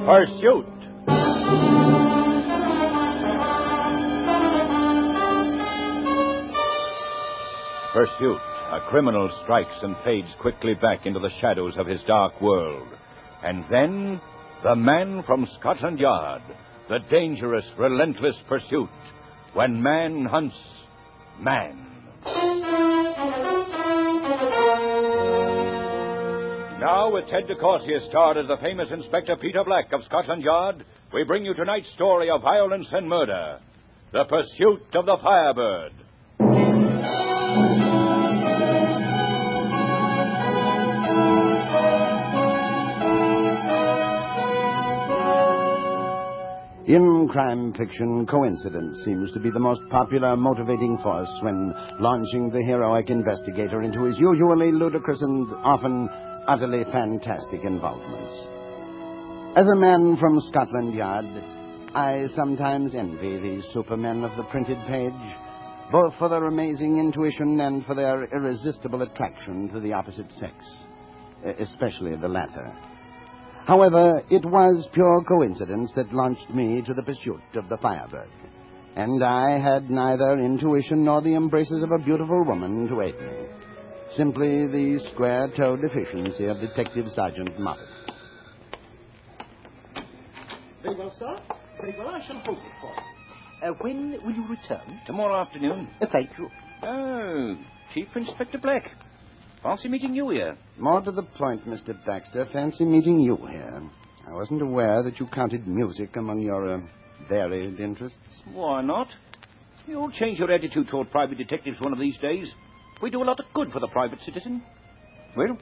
Pursuit. Pursuit. A criminal strikes and fades quickly back into the shadows of his dark world. And then, the man from Scotland Yard. The dangerous, relentless pursuit. When man hunts man. Now, with Ted DeCourcier starred as the famous Inspector Peter Black of Scotland Yard, we bring you tonight's story of violence and murder. The Pursuit of the Firebird. In crime fiction, coincidence seems to be the most popular motivating force when launching the heroic investigator into his usually ludicrous and often utterly fantastic involvements. As a man from Scotland Yard, I sometimes envy these supermen of the printed page, both for their amazing intuition and for their irresistible attraction to the opposite sex, especially the latter. However, it was pure coincidence that launched me to the pursuit of the Firebird, and I had neither intuition nor the embraces of a beautiful woman to aid me. Simply the square-toed efficiency of Detective Sergeant Moffat. Very well, sir. Very well, I shall hold it for you. When will you return? Tomorrow afternoon. Thank you. Oh, Chief Inspector Black. Fancy meeting you here. More to the point, Mr. Baxter, fancy meeting you here. I wasn't aware that you counted music among your varied interests. Why not? You'll change your attitude toward private detectives one of these days. We do a lot of good for the private citizen. Well,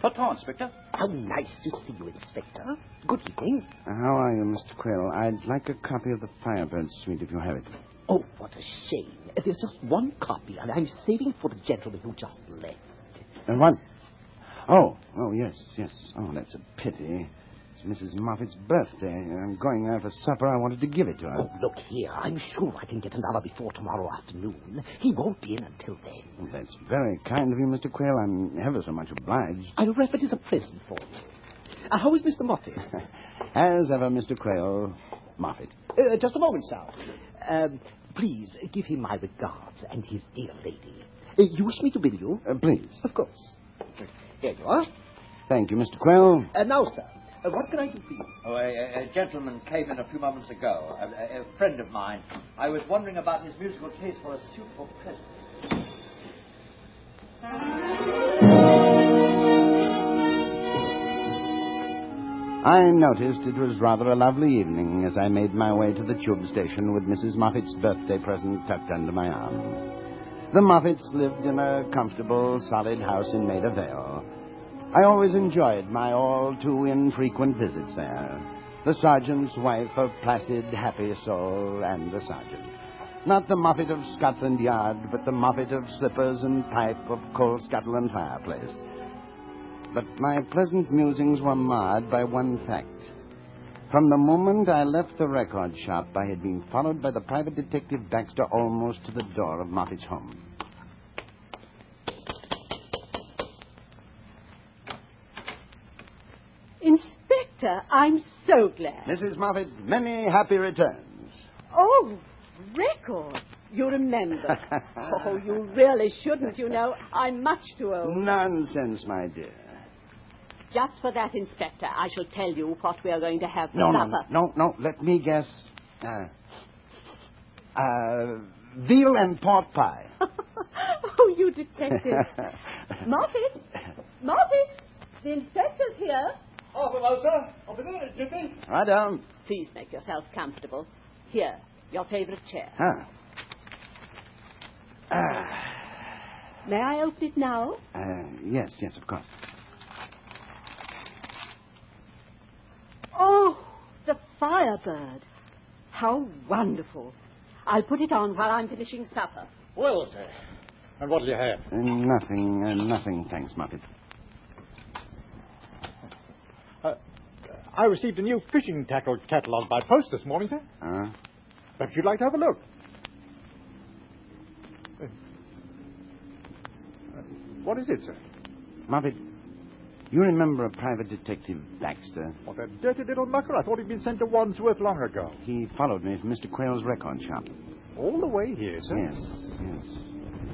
ta-ta, Inspector. How nice to see you, Inspector. Good evening. How are you, Mr. Quayle? I'd like a copy of the Firebird suite if you have it. Oh, what a shame. There's just one copy, and I'm saving for the gentleman who just left. And what? Oh, yes. Oh, that's a pity. It's Mrs. Moffat's birthday. I'm going there for supper. I wanted to give it to her. Oh, look here. I'm sure I can get another before tomorrow afternoon. He won't be in until then. Well, that's very kind of you, Mr. Quayle. I'm ever so much obliged. I'll wrap it as a present for you. How is Mr. Moffat? As ever, Mr. Quayle, Moffat. Just a moment, sir. Please give him my regards and his dear lady. You wish me to bill you? Please. Of course. Here you are. Thank you, Mr. Quayle. Now, sir, what can I do for you? Oh, a gentleman came in a few moments ago, a friend of mine. I was wondering about his musical taste for a suitable present. I noticed it was rather a lovely evening as I made my way to the tube station with Mrs. Moffat's birthday present tucked under my arm. The Moffats lived in a comfortable, solid house in Maida Vale. I always enjoyed my all-too-infrequent visits there. The sergeant's wife, a placid, happy soul, and the sergeant. Not the Moffat of Scotland Yard, but the Moffat of slippers and pipe of coal scuttle and fireplace. But my pleasant musings were marred by one fact. From the moment I left the record shop, I had been followed by the private detective Baxter almost to the door of Moffat's home. Inspector, I'm so glad. Mrs. Moffat, many happy returns. Oh, record. You remember. Oh, you really shouldn't, you know. I'm much too old. Nonsense, my dear. Just for that, Inspector, I shall tell you what we are going to have for supper. No. Let me guess. Veal and pork pie. Oh, you detective. Moffat! The inspector's here. Oh, hello, sir. Over there, Jiffy. Right down. Please make yourself comfortable. Here, your favorite chair. May I open it now? Yes, of course. Oh, the Firebird. How wonderful. I'll put it on while I'm finishing supper. Well, sir, and what'll you have? Nothing, thanks, Moffat. I received a new fishing tackle catalog by post this morning, sir. Perhaps you'd like to have a look. What is it, sir? Moffat, You remember a private detective, Baxter? What, a dirty little mucker? I thought he'd been sent to Wandsworth long ago. He followed me from Mr. Quayle's record shop. All the way here, sir? Yes.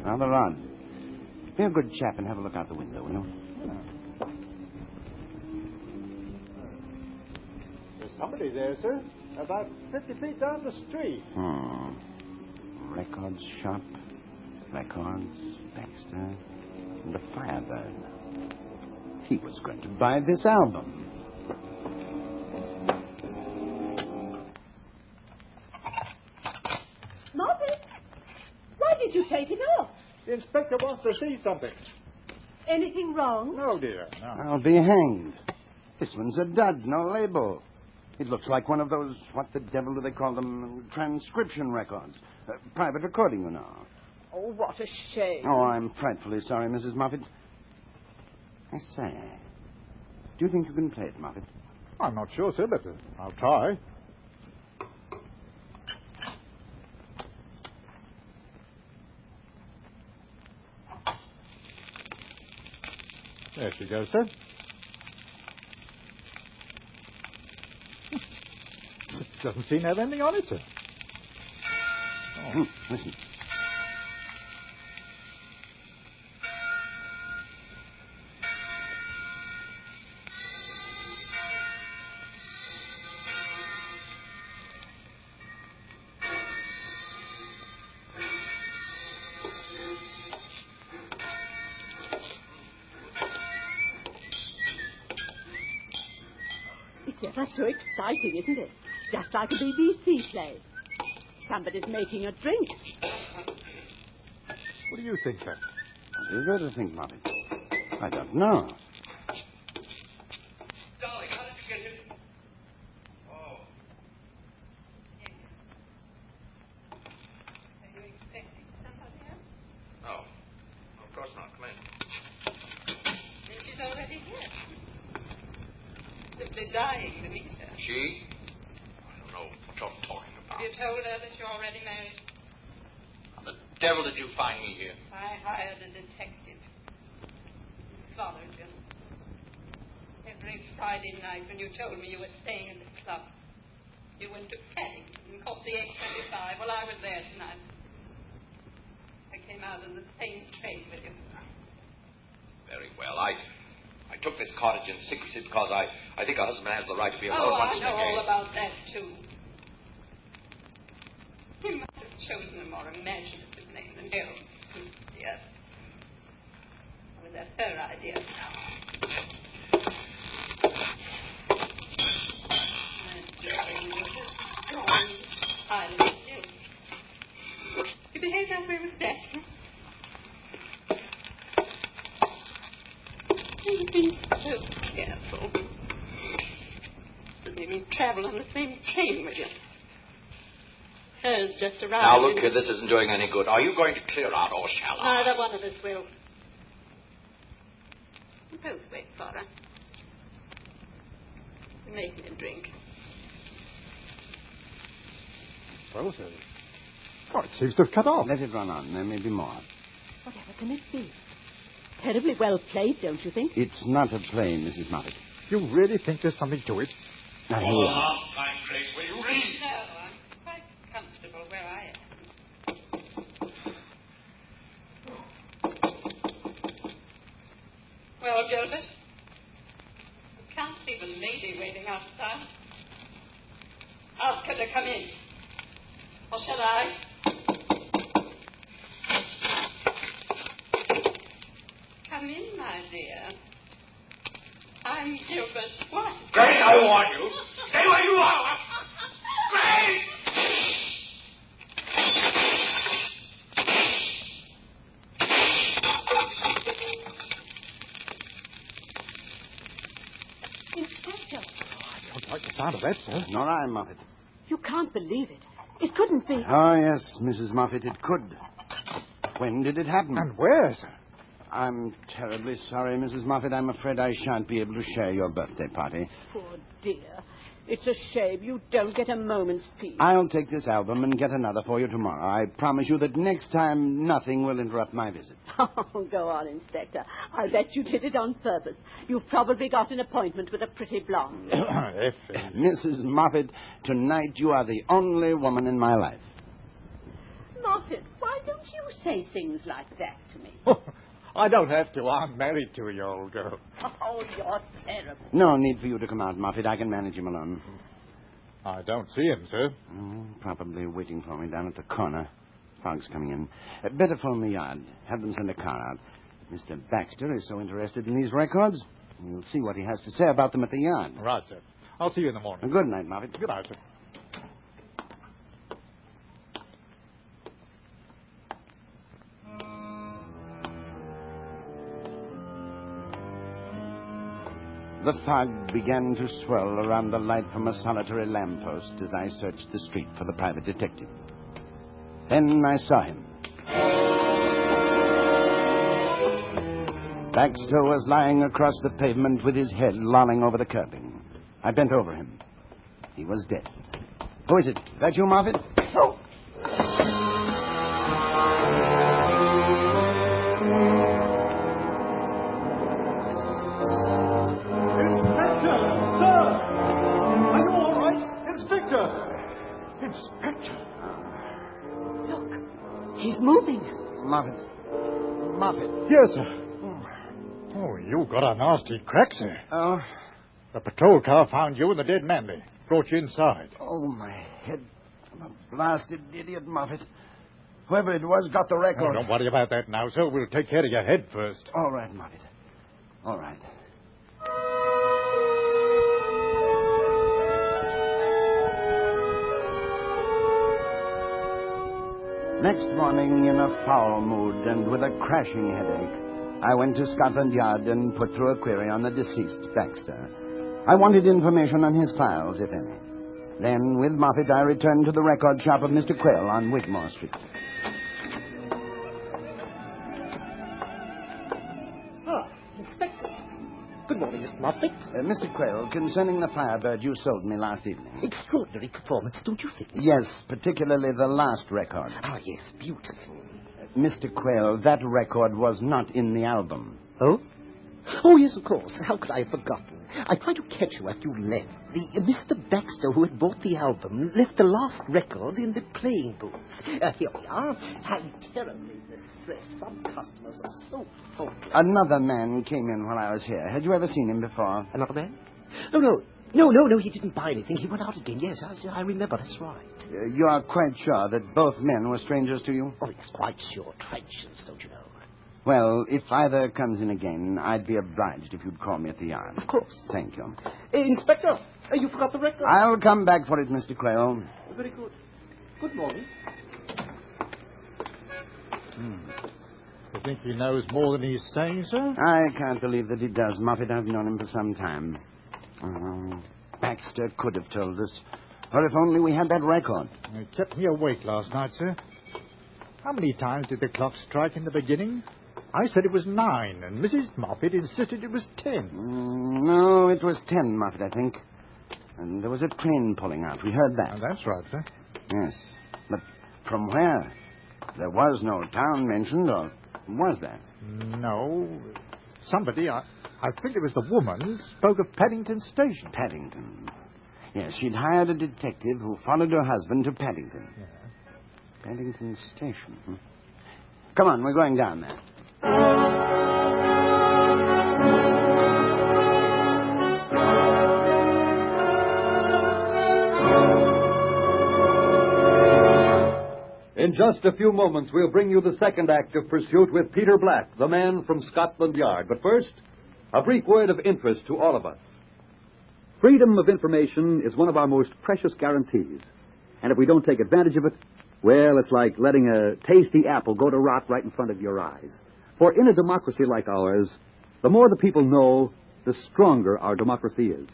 Rather odd. Be a good chap and have a look out the window, will you? There's somebody there, sir. About 50 feet down the street. Records shop, records, Baxter, and a Firebird. He was going to buy this album. Moffat, why did you take it off? The inspector wants to see something. Anything wrong? No, dear, no. I'll be hanged. This one's a dud, no label. It looks like one of those, what the devil do they call them, transcription records. Private recording, you know. Oh, what a shame. Oh, I'm frightfully sorry, Mrs. Moffat. I say, do you think you can play it, Moffat? I'm not sure, sir, but I'll try. There she goes, sir. Doesn't seem to have anything on it, sir. Listen. It's ever so exciting, isn't it? Just like a BBC play. Somebody's making a drink. What do you think, sir? What is there to think, Moffat? I don't know. Darling, how did you get here? Oh. Are you expecting somebody else? No. Of course not. Come in. Then she's already here. Simply dying to meet her. She? I don't know what you're talking about. Have you told her that you're already married? How the devil did you find me here? I hired a detective. Followed you. Every Friday night when you told me you were staying at the club, you went to Paddington and caught the 8:25. Well, I was there tonight. I came out in the same train with you. Very well. I took this cottage in secrecy because I think a husband has the right to be alone Oh, once I in know a day. all about that, too. You must have chosen a more imaginative name than Harold. Yes. Was that her idea? You behave that way with Dad. You've been so careful. Doesn't even travel on the same train with you. Hers just arrived. Now, look here, this isn't doing any good. Are you going to clear out, or shall I? Neither one of us will. You both wait for her. Make me a drink. Well, sir. Oh, it seems to have cut off. Let it run on. There may be more. Whatever can it be? Terribly well played, don't you think? It's not a play, Mrs. Moffat. You really think there's something to it? Now, here we are. I'm Grace. Will you read? No, I'm quite comfortable where I am. Well, Gilbert, you can't see the lady waiting outside. Ask her to come in. Or shall I? Come in, my dear. I'm Gilbert's wife. Grace, I warn you. Stay where you are. Grace! Inspector, I don't like the sound of that, sir. Nor I, Moffat. you can't believe it. It couldn't be. Oh, yes, Mrs. Moffat, it could. When did it happen? And where, sir? I'm terribly sorry, Mrs. Moffat. I'm afraid I shan't be able to share your birthday party. Poor dear. It's a shame you don't get a moment's peace. I'll take this album and get another for you tomorrow. I promise you that next time nothing will interrupt my visit. Oh, go on, Inspector. I'll bet you did it on purpose. You've probably got an appointment with a pretty blonde. Mrs. Moffat, tonight you are the only woman in my life. Moffat, why don't you say things like that to me? I don't have to. I'm married to you, old girl. Oh, you're terrible. No need for you to come out, Moffat. I can manage him alone. I don't see him, sir. Probably waiting for me down at the corner. Fog's coming in. Better phone the yard. Have them send a car out. Mr. Baxter is so interested in these records. We'll see what he has to say about them at the yard. Right, sir. I'll see you in the morning. Good night, Moffat. Good night, sir. The fog began to swirl around the light from a solitary lamppost as I searched the street for the private detective. Then I saw him. Baxter was lying across the pavement with his head lolling over the curbing. I bent over him. He was dead. Who is it? That you, Moffat? Oh! Inspector! Look, he's moving. Moffat. Moffat. Yes, sir. Oh, you got a nasty crack, sir. Oh. The patrol car found you and the dead man. They brought you inside. Oh, my head. I'm a blasted idiot, Moffat. Whoever it was got the record. Oh, don't worry about that now, sir. We'll take care of your head first. All right, Moffat. All right. Next morning, in a foul mood and with a crashing headache, I went to Scotland Yard and put through a query on the deceased Baxter. I wanted information on his files, if any. Then, with Moffat, I returned to the record shop of Mr. Quayle on Wigmore Street. Inspector. Good morning, Mr. Moffat. Mr. Quayle, concerning the Firebird you sold me last evening. Extraordinary performance, don't you think? Yes, particularly the last record. Ah, yes, beautiful. Mr. Quayle, that record was not in the album. Oh? Oh, yes, of course. How could I have forgotten? I tried to catch you after you left. The Mr. Baxter, who had bought the album, left the last record in the playing booth. Here we are. I'm terribly distressed. Some customers are so faultless. Another man came in while I was here. Had you ever seen him before? Another man? Oh, no. No, he didn't buy anything. He went out again. Yes, I remember. That's right. You are quite sure that both men were strangers to you? Oh, yes, quite sure. Trenches, don't you know? Well, if either comes in again, I'd be obliged if you'd call me at the yard. Of course. Thank you. Inspector, you forgot the record. I'll come back for it, Mr. Quayle. Very good. Good morning. You think he knows more than he's saying, sir? I can't believe that he does, Moffat. I've known him for some time. Baxter could have told us. Or if only we had that record. It kept me awake last night, sir. How many times did the clock strike in the beginning? I said it was 9, and Mrs. Moffat insisted it was 10. No, it was 10, Moffat, I think. And there was a train pulling out. We heard that. Oh, that's right, sir. Yes. But from where? There was no town mentioned, or was there? No. Somebody, I think it was the woman, spoke of Paddington Station. Paddington. Yes, she'd hired a detective who followed her husband to Paddington. Yeah. Paddington Station. Come on, we're going down there. In just a few moments, we'll bring you the second act of Pursuit with Peter Black, the man from Scotland Yard. But first, a brief word of interest to all of us. Freedom of information is one of our most precious guarantees. And if we don't take advantage of it, well, it's like letting a tasty apple go to rot right in front of your eyes. For in a democracy like ours, the more the people know, the stronger our democracy is.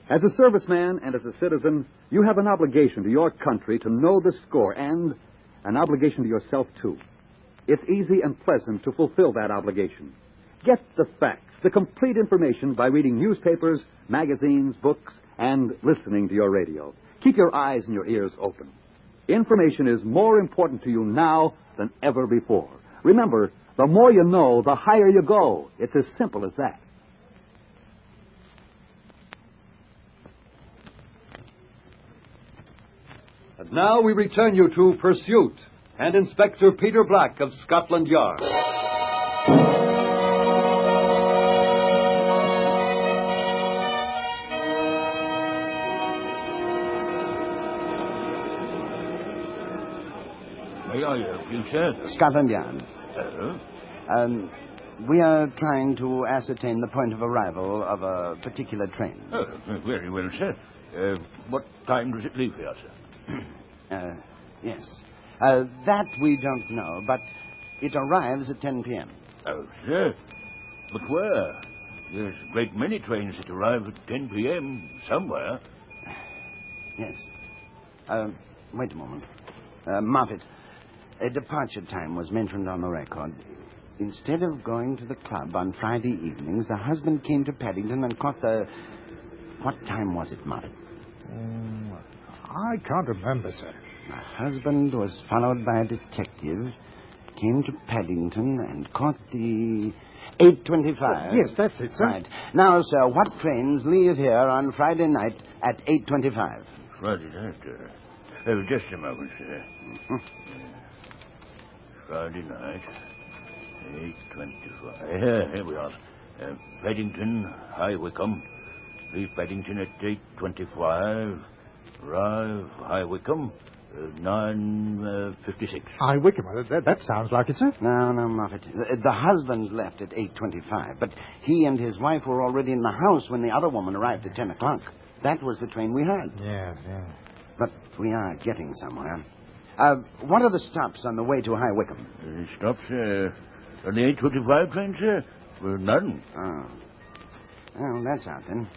As a serviceman and as a citizen, you have an obligation to your country to know the score and an obligation to yourself, too. It's easy and pleasant to fulfill that obligation. Get the facts, the complete information by reading newspapers, magazines, books, and listening to your radio. Keep your eyes and your ears open. Information is more important to you now than ever before. Remember, the more you know, the higher you go. It's as simple as that. And now we return you to Pursuit and Inspector Peter Black of Scotland Yard. May I help you, sir? Scotland Yard. Oh? We are trying to ascertain the point of arrival of a particular train. Oh, very well, sir. What time does it leave here, sir? Yes. That we don't know, but it arrives at 10 p.m. Oh, sir. But where? There's a great many trains that arrive at 10 p.m. somewhere. Yes. Wait a moment. Moffat, a departure time was mentioned on the record. Instead of going to the club on Friday evenings, the husband came to Paddington and caught the... What time was it, Moffat? I can't remember, sir. The husband was followed by a detective, came to Paddington, and caught the 8:25. Yes, that's it, sir. Right. Now, sir, what trains leave here on Friday night at 8:25? Friday night, just a moment, sir. Friday night, 8:25. Here we are. Paddington, High Wycombe. Leave Paddington at 8:25. Arrive, High Wycombe, 9:56. High Wycombe, that sounds like it, sir. No, Moffat. The husband left at 8:25, but he and his wife were already in the house when the other woman arrived at 10 o'clock. That was the train we heard. Yeah. But we are getting somewhere. What are the stops on the way to High Wycombe? Stops on the 8:25 train, sir? Well, none. Oh. Well, that's out then.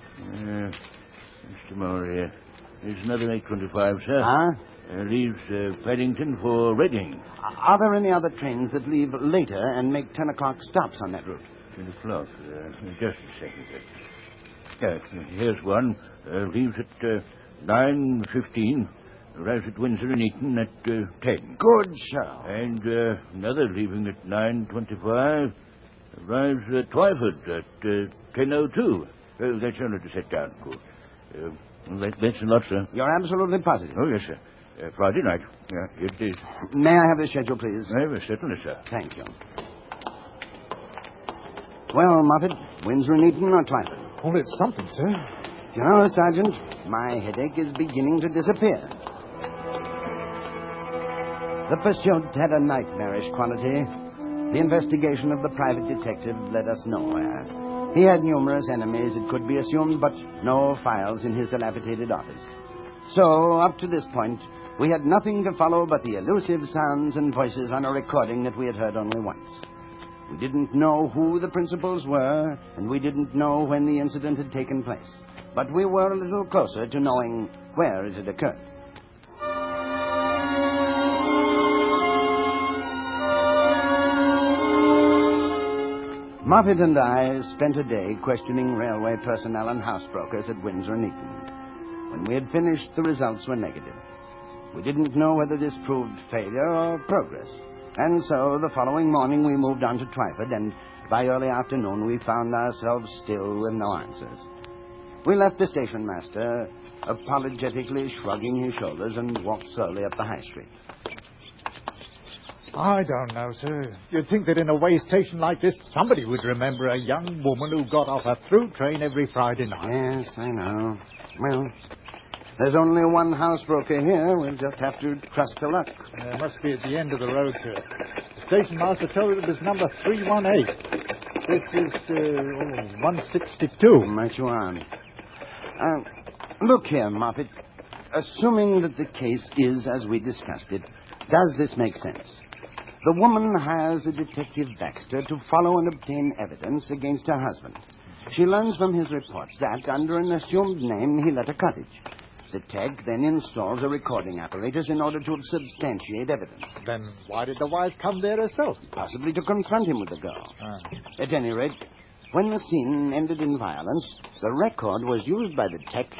Mr. Moore, there's another 8:25, sir. Huh? Leaves Paddington for Reading. Are there any other trains that leave later and make 10 o'clock stops on that route? 10 o'clock. Just a second, sir. Here's one. Leaves at 9:15. Arrives at Windsor and Eton at 10. Good show. And another leaving at 9:25. Arrives at Twyford at 10:02. That's only to set down, of course. That's a lot, sir. You're absolutely positive? Oh, yes, sir. Friday night. Yeah, here it is. May I have the schedule, please? Certainly, sir. Thank you. Well, Moffat, Windsor and Eton or Twyford? Well, it's something, sir. You know, Sergeant, my headache is beginning to disappear. The pursuit had a nightmarish quality. The investigation of the private detective led us nowhere. He had numerous enemies, it could be assumed, but no files in his dilapidated office. So, up to this point, we had nothing to follow but the elusive sounds and voices on a recording that we had heard only once. We didn't know who the principals were, and we didn't know when the incident had taken place. But we were a little closer to knowing where it had occurred. Moffat and I spent a day questioning railway personnel and house-brokers at Windsor and Eton. When we had finished, the results were negative. We didn't know whether this proved failure or progress. And so, the following morning, we moved on to Twyford, and by early afternoon, we found ourselves still with no answers. We left the station master, apologetically shrugging his shoulders, and walked slowly up the high street. I don't know, sir. You'd think that in a way station like this, somebody would remember a young woman who got off a through train every Friday night. Yes, I know. Well, there's only one housebroker here. We'll just have to trust to luck. It must be at the end of the road, sir. The station master told it was number 318. This is 162. Right you are. Look here, Moffat. Assuming that the case is as we discussed it, does this make sense? The woman hires the detective Baxter to follow and obtain evidence against her husband. She learns from his reports that, under an assumed name, he let a cottage. The tech then installs a recording apparatus in order to substantiate evidence. Then why did the wife come there herself? Possibly to confront him with the girl. At any rate, when the scene ended in violence, the record was used by the tech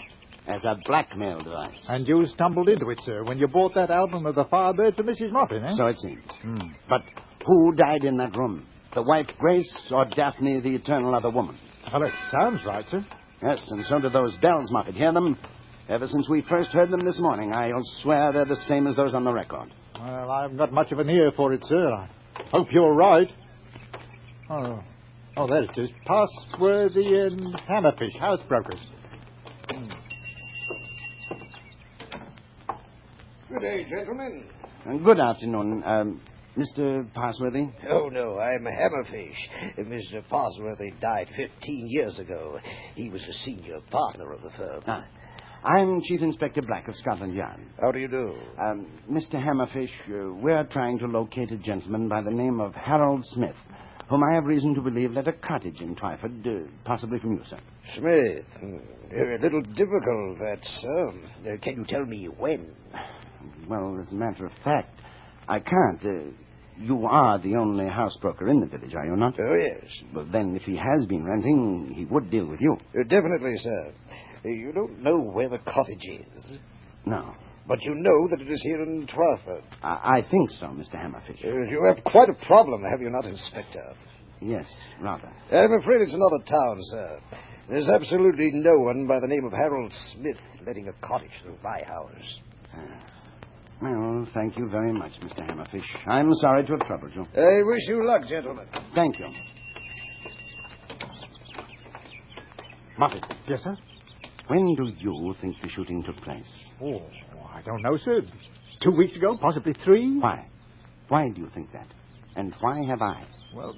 as a blackmail device. And you stumbled into it, sir, when you bought that album of the Firebird for Mrs. Moffat, eh? So it seems. But who died in that room? The wife Grace or Daphne, the eternal other woman? Well, it sounds right, sir. Yes, and so do those bells, Moffat. Hear them? Ever since we first heard them this morning, I'll swear they're the same as those on the record. Well, I haven't got much of an ear for it, sir. I hope you're right. Oh, there it is. Passworthy and Hammerfish, house-brokers. Good day, gentlemen. Good afternoon. Mr. Passworthy? Oh, no, I'm Hammerfish. Mr. Passworthy died 15 years ago. He was a senior partner of the firm. I'm Chief Inspector Black of Scotland Yard. How do you do? Mr. Hammerfish, we're trying to locate a gentleman by the name of Harold Smith, whom I have reason to believe led a cottage in Twyford, possibly from you, sir. Smith. A little difficult, that, sir. Can you tell me when? Well, as a matter of fact, I can't. You are the only housebroker in the village, are you not? Oh, yes. Well, then, if he has been renting, he would deal with you. Definitely, sir. You don't know where the cottage is. No. But you know that it is here in Twyford. I think so, Mr. Hammerfish. You have quite a problem, have you not, Inspector? Yes, rather. I'm afraid it's another town, sir. There's absolutely no one by the name of Harold Smith letting a cottage through my house. Well, thank you very much, Mr. Hammerfish. I'm sorry to have troubled you. I wish you luck, gentlemen. Thank you. Moffat. Yes, sir? When do you think the shooting took place? Oh, I don't know, sir. 2 weeks ago, possibly 3. Why? Why do you think that? And why have I? Well,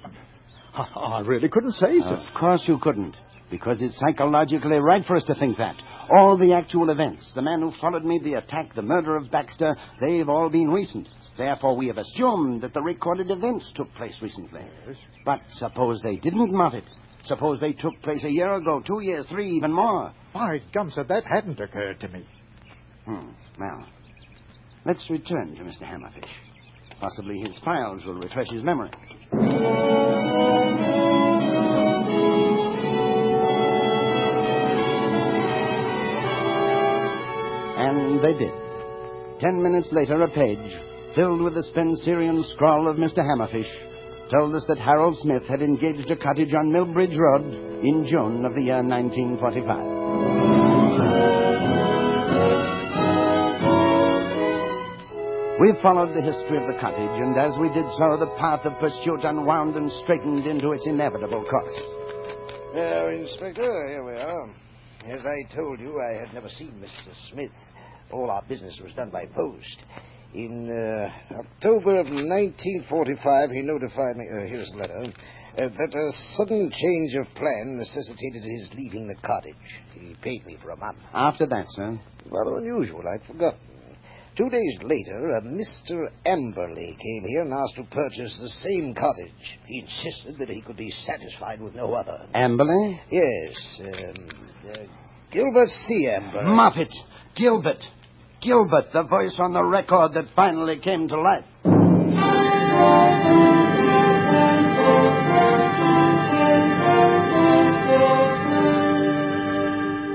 I really couldn't say, sir. Of course you couldn't, because it's psychologically right for us to think that. All the actual events, the man who followed me, the attack, the murder of Baxter, they've all been recent. Therefore, we have assumed that the recorded events took place recently. Yes. But suppose they didn't, Moffat. Suppose they took place a year ago, 2 years, 3, even more. By gum, sir, that hadn't occurred to me. Well, let's return to Mr. Hammerfish. Possibly his files will refresh his memory. And they did. 10 minutes later, a page, filled with the Spencerian scrawl of Mr. Hammerfish, told us that Harold Smith had engaged a cottage on Millbridge Road in June of the year 1945. We followed the history of the cottage, and as we did so, the path of pursuit unwound and straightened into its inevitable course. Now, Inspector, here we are. As I told you, I had never seen Mr. Smith. All our business was done by post. In October of 1945, he notified me, here's the letter, that a sudden change of plan necessitated his leaving the cottage. He paid me for a month. After that, sir? Rather unusual, I'd forgotten. 2 days later, a Mr. Amberley came here and asked to purchase the same cottage. He insisted that he could be satisfied with no other. Amberley? Yes, Gilbert C. Amberley. Moffat! Gilbert! Gilbert, the voice on the record that finally came to life.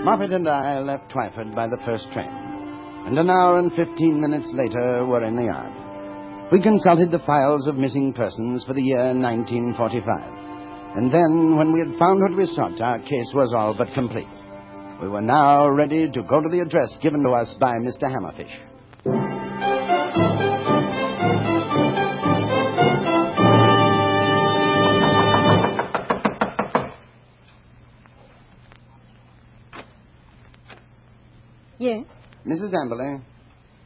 Moffat and I left Twyford by the first train, and an hour and 15 minutes later were in the yard. We consulted the files of missing persons for the year 1945, and then, when we had found what we sought, our case was all but complete. We were now ready to go to the address given to us by Mr. Hammerfish. Yes? Mrs. Amberley?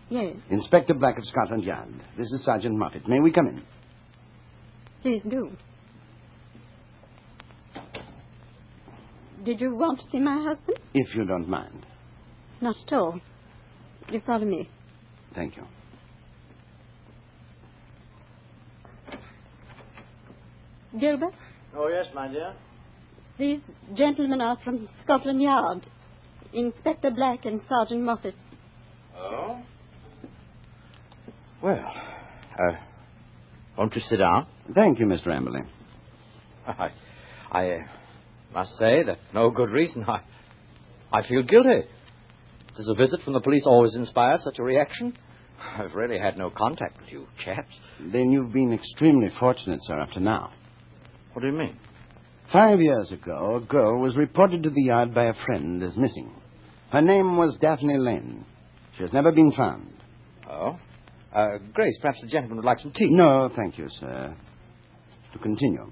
Yes. Inspector Black of Scotland Yard. This is Sergeant Moffat. May we come in? Please do. Did you want to see my husband? If you don't mind. Not at all. You follow me. Thank you. Gilbert? Oh, yes, my dear. These gentlemen are from Scotland Yard. Inspector Black and Sergeant Moffat. Oh? Well, won't you sit down? Thank you, Mr. Amberley. I must say that for no good reason I feel guilty. Does a visit from the police always inspire such a reaction? I've really had no contact with you chaps. Then you've been extremely fortunate, sir, up to now. What do you mean? 5 years ago, a girl was reported to the yard by a friend as missing. Her name was Daphne Lane. She has never been found. Oh? Grace, perhaps the gentleman would like some tea. No, thank you, sir. To continue.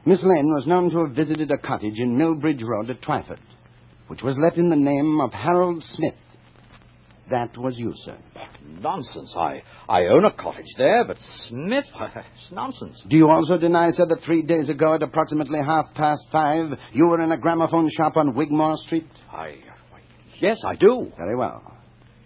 Miss Lane was known to have visited a cottage in Millbridge Road at Twyford, which was let in the name of Harold Smith. That was you, sir. Nonsense. I own a cottage there, but Smith? It's nonsense. Do you also deny, sir, that 3 days ago at approximately 5:30, you were in a gramophone shop on Wigmore Street? Yes, I do. Very well.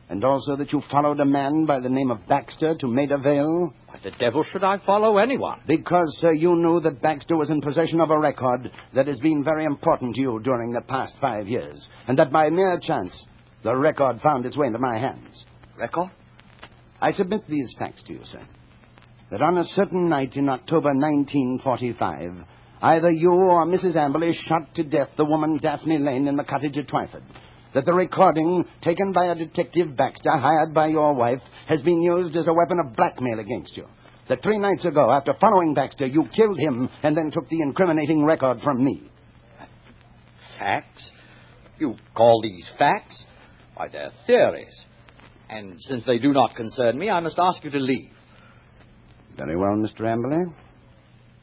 And also that you followed a man by the name of Baxter to Maida Vale? Why the devil should I follow anyone? Because, sir, you knew that Baxter was in possession of a record that has been very important to you during the past 5 years, and that by mere chance, the record found its way into my hands. Record? I submit these facts to you, sir. That on a certain night in October 1945, either you or Mrs. Amberley shot to death the woman Daphne Lane in the cottage at Twyford. That the recording, taken by a detective Baxter, hired by your wife, has been used as a weapon of blackmail against you. That 3 nights ago, after following Baxter, you killed him and then took the incriminating record from me. Facts? You call these facts? Why, they're theories. And since they do not concern me, I must ask you to leave. Very well, Mr. Amberley.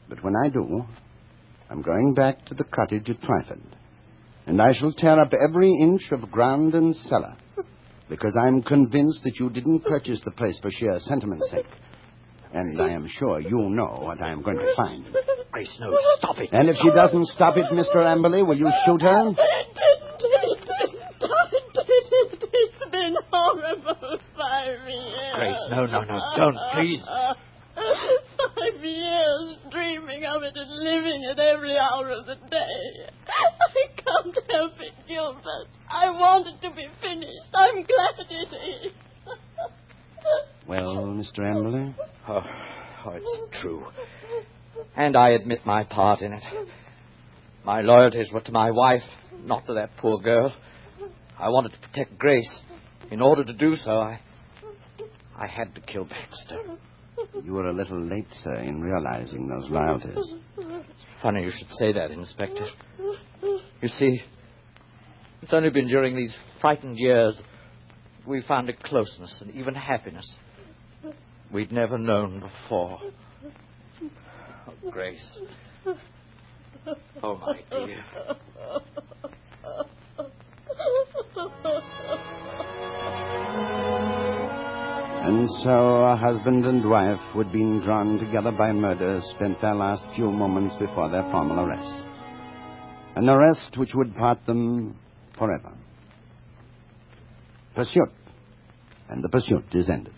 But when I do, I'm going back to the cottage at Twyford. And I shall tear up every inch of ground and cellar, because I'm convinced that you didn't purchase the place for sheer sentiment's sake. And I am sure you know what I am going to find. Grace, no, stop it. And if she doesn't stop it, Mr. Amberley, will you shoot her? It's been horrible 5 years. Grace, no, don't, please. 5 years dreaming of it and living it every hour of the day. I can't help it, Gilbert. I want it to be finished. I'm glad it is. Well, Mr. Amberley? Oh, it's true. And I admit my part in it. My loyalties were to my wife, not to that poor girl. I wanted to protect Grace. In order to do so, I had to kill Baxter. You were a little late, sir, in realizing those loyalties. Funny you should say that, Inspector. You see, it's only been during these frightened years we found a closeness and even happiness we'd never known before. Oh, Grace. Oh, my dear. And so a husband and wife who had been drawn together by murder spent their last few moments before their formal arrest. An arrest which would part them forever. Pursuit. And the pursuit is ended.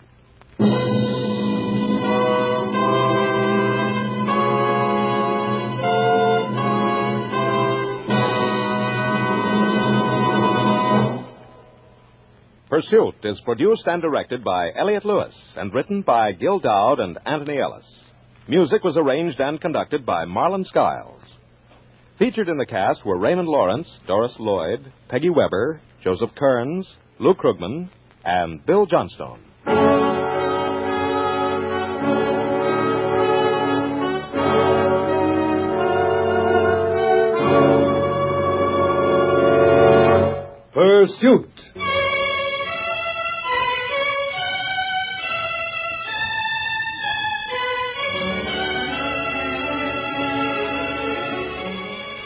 Pursuit is produced and directed by Elliott Lewis and written by Gil Dowd and Anthony Ellis. Music was arranged and conducted by Marlon Skiles. Featured in the cast were Raymond Lawrence, Doris Lloyd, Peggy Weber, Joseph Kearns, Lou Krugman, and Bill Johnstone. Pursuit.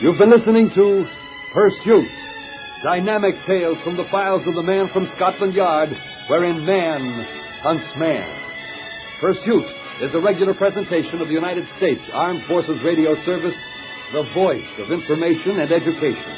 You've been listening to Pursuit, dynamic tales from the files of the man from Scotland Yard, wherein man hunts man. Pursuit is a regular presentation of the United States Armed Forces Radio Service, the voice of information and education.